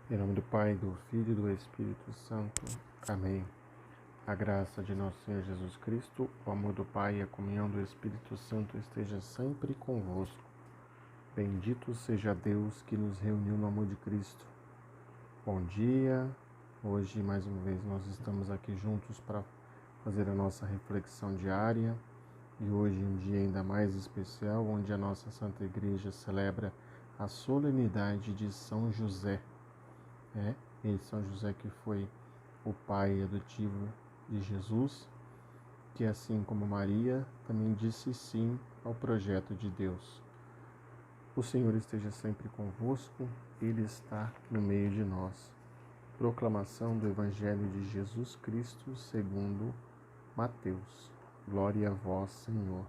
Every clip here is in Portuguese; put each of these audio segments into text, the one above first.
Em nome do Pai, do Filho e do Espírito Santo. Amém. A graça de nosso Senhor Jesus Cristo, o amor do Pai e a comunhão do Espírito Santo esteja sempre convosco. Bendito seja Deus que nos reuniu no amor de Cristo. Bom dia. Hoje, mais uma vez, nós estamos aqui juntos para fazer a nossa reflexão diária. E hoje, um dia ainda mais especial, onde a nossa Santa Igreja celebra a solenidade de São José. E São José que foi o pai adotivo de Jesus, que assim como Maria, também disse sim ao projeto de Deus. O Senhor esteja sempre convosco, Ele está no meio de nós. Proclamação do Evangelho de Jesus Cristo segundo Mateus. Glória a vós, Senhor.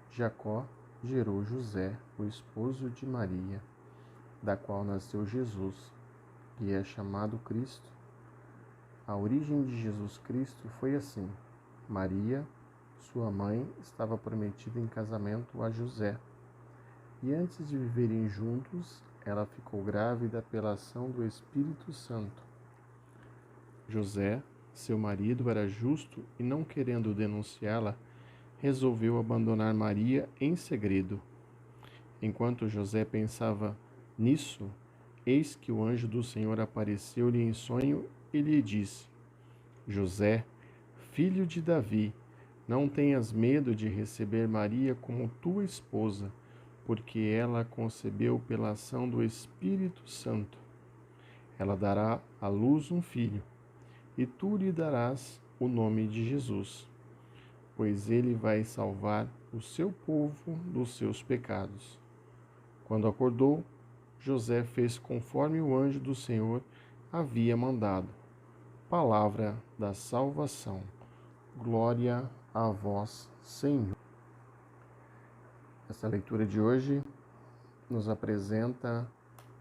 Jacó gerou José, o esposo de Maria, da qual nasceu Jesus, que é chamado Cristo. A origem de Jesus Cristo foi assim. Maria, sua mãe, estava prometida em casamento a José. E antes de viverem juntos, ela ficou grávida pela ação do Espírito Santo. José, seu marido, era justo e, não querendo denunciá-la, resolveu abandonar Maria em segredo. Enquanto José pensava nisso, eis que o anjo do Senhor apareceu-lhe em sonho e lhe disse: José, filho de Davi, não tenhas medo de receber Maria como tua esposa, porque ela concebeu pela ação do Espírito Santo. Ela dará à luz um filho, e tu lhe darás o nome de Jesus, pois ele vai salvar o seu povo dos seus pecados. Quando acordou, José fez conforme o anjo do Senhor havia mandado. Palavra da salvação. Glória a vós, Senhor. Essa leitura de hoje nos apresenta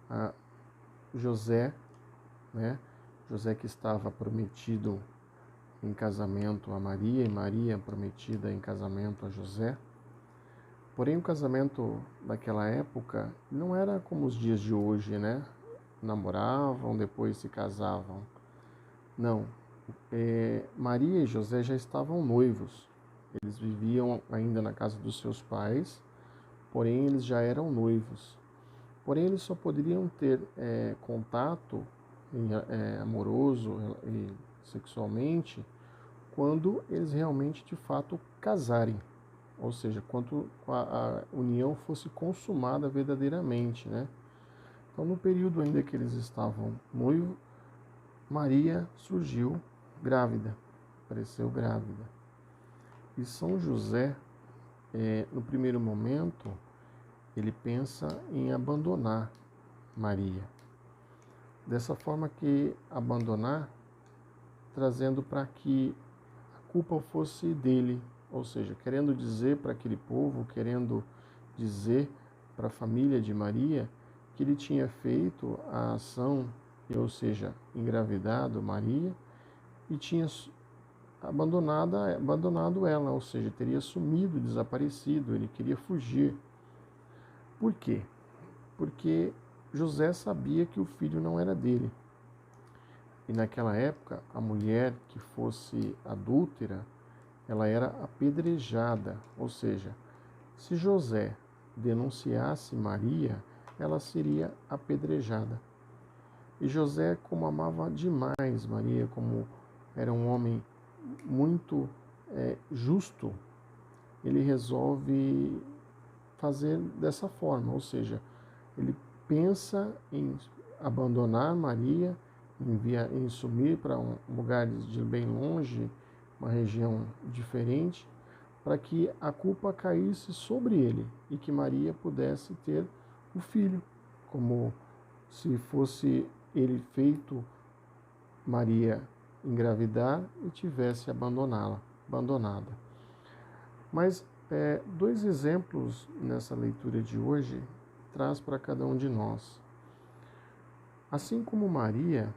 a José, José que estava prometido em casamento a Maria e Maria prometida em casamento a José. Porém, o casamento daquela época não era como os dias de hoje, Namoravam, depois se casavam. Não. Maria e José já estavam noivos. Eles viviam ainda na casa dos seus pais, porém eles já eram noivos. Porém, eles só poderiam ter contato amoroso e sexualmente quando eles realmente, de fato, casarem. Ou seja, quando a união fosse consumada verdadeiramente, Então, no período ainda que eles estavam noivos, Maria surgiu grávida, apareceu grávida. E São José, no primeiro momento, ele pensa em abandonar Maria. Dessa forma que abandonar, trazendo para que a culpa fosse dele, ou seja, querendo dizer para aquele povo, querendo dizer para a família de Maria que ele tinha feito a ação, ou seja, engravidado Maria, e tinha abandonado ela, ou seja, teria sumido, desaparecido, ele queria fugir. Por quê? Porque José sabia que o filho não era dele. E naquela época, a mulher que fosse adúltera, ela era apedrejada, ou seja, se José denunciasse Maria, ela seria apedrejada. E José, como amava demais Maria, como era um homem muito justo, ele resolve fazer dessa forma, ou seja, ele pensa em abandonar Maria, em sumir para um lugar de bem longe, uma região diferente, para que a culpa caísse sobre ele e que Maria pudesse ter o filho, como se fosse ele feito Maria engravidar e tivesse abandonada. Mas dois exemplos nessa leitura de hoje traz para cada um de nós. Assim como Maria,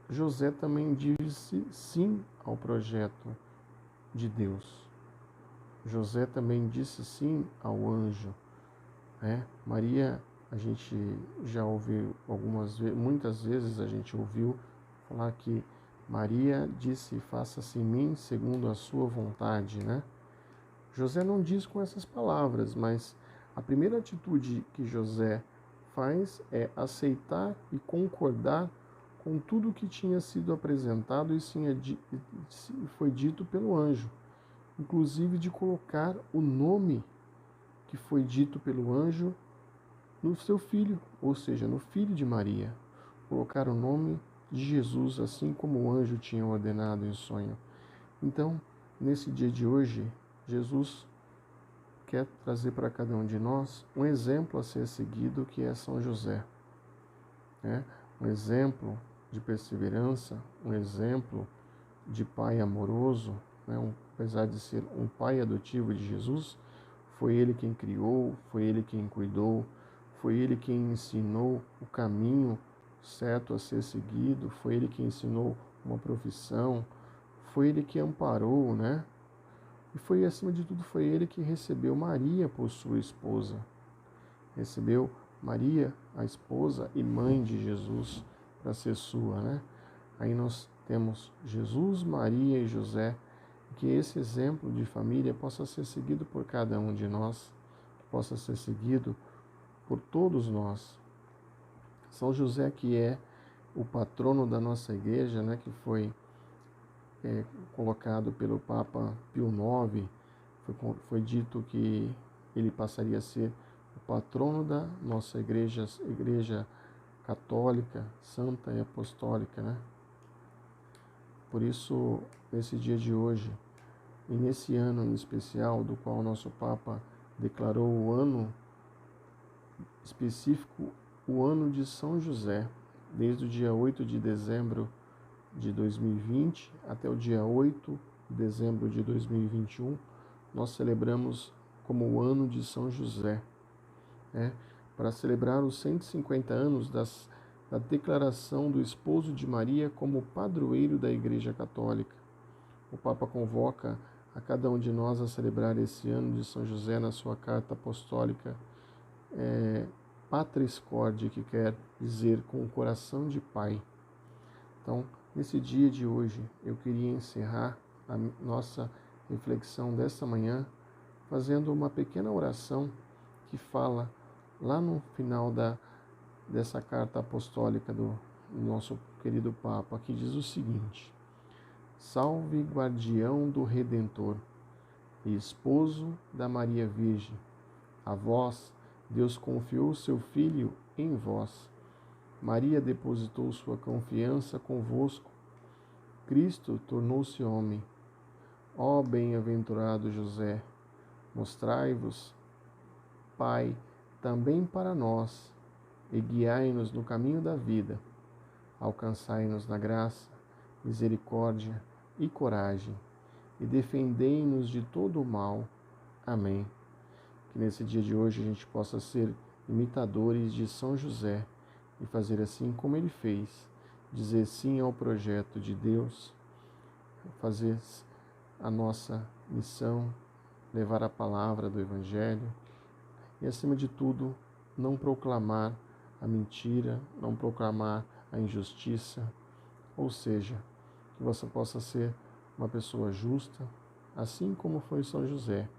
José também disse sim ao projeto de Deus. José também disse sim ao anjo. Maria, A gente já ouviu muitas vezes a gente ouviu falar que Maria disse: faça-se em mim segundo a sua vontade, né? José não diz com essas palavras, mas a primeira atitude que José faz é aceitar e concordar com tudo que tinha sido apresentado e foi dito pelo anjo, inclusive de colocar o nome que foi dito pelo anjo no seu filho, ou seja, no filho de Maria. Colocar o nome de Jesus, assim como o anjo tinha ordenado em sonho. Então, nesse dia de hoje, Jesus quer trazer para cada um de nós um exemplo a ser seguido, que é São José. Né? Um exemplo de perseverança, um exemplo de pai amoroso, né? Apesar de ser um pai adotivo de Jesus, foi ele quem criou, foi ele quem cuidou, foi ele quem ensinou o caminho certo a ser seguido, foi ele quem ensinou uma profissão, foi ele que amparou, né? E foi, acima de tudo, foi ele que recebeu Maria por sua esposa. Recebeu Maria, a esposa e mãe de Jesus, para ser sua, né? Aí nós temos Jesus, Maria e José. Que esse exemplo de família possa ser seguido por cada um de nós, possa ser seguido por todos nós. São José, que é o patrono da nossa igreja, né, que foi colocado pelo Papa Pio IX, foi dito que ele passaria a ser o patrono da nossa igreja católica, santa e apostólica, né? Por isso, nesse dia de hoje, e nesse ano em especial, do qual o nosso Papa declarou o ano específico, o ano de São José, desde o dia 8 de dezembro de 2020 até o dia 8 de dezembro de 2021, nós celebramos como o ano de São José, né? Para celebrar os 150 anos da declaração do esposo de Maria como padroeiro da Igreja Católica. O Papa convoca a cada um de nós a celebrar esse ano de São José na sua carta apostólica Patris Corde, que quer dizer com o coração de pai. Então, nesse dia de hoje, eu queria encerrar a nossa reflexão desta manhã fazendo uma pequena oração que fala lá no final dessa carta apostólica do nosso querido Papa, que diz o seguinte: Salve, guardião do Redentor e esposo da Maria Virgem, a vós Deus confiou seu Filho em vós. Maria depositou sua confiança convosco. Cristo tornou-se homem. Ó bem-aventurado José, mostrai-vos, Pai, também para nós, e guiai-nos no caminho da vida. Alcançai-nos na graça, misericórdia e coragem, e defendei-nos de todo o mal. Amém. Que nesse dia de hoje a gente possa ser imitadores de São José e fazer assim como ele fez, dizer sim ao projeto de Deus, fazer a nossa missão, levar a palavra do Evangelho e, acima de tudo, não proclamar a mentira, não proclamar a injustiça, ou seja, que você possa ser uma pessoa justa, assim como foi São José,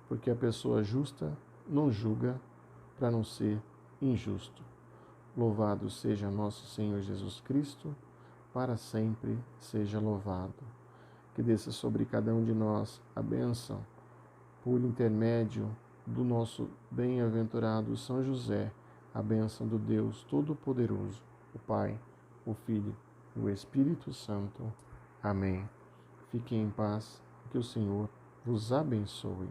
porque a pessoa justa não julga para não ser injusto. Louvado seja nosso Senhor Jesus Cristo, para sempre seja louvado. Que desça sobre cada um de nós a bênção, por intermédio do nosso bem-aventurado São José, a bênção do Deus Todo-Poderoso, o Pai, o Filho e o Espírito Santo. Amém. Fiquem em paz, que o Senhor vos abençoe.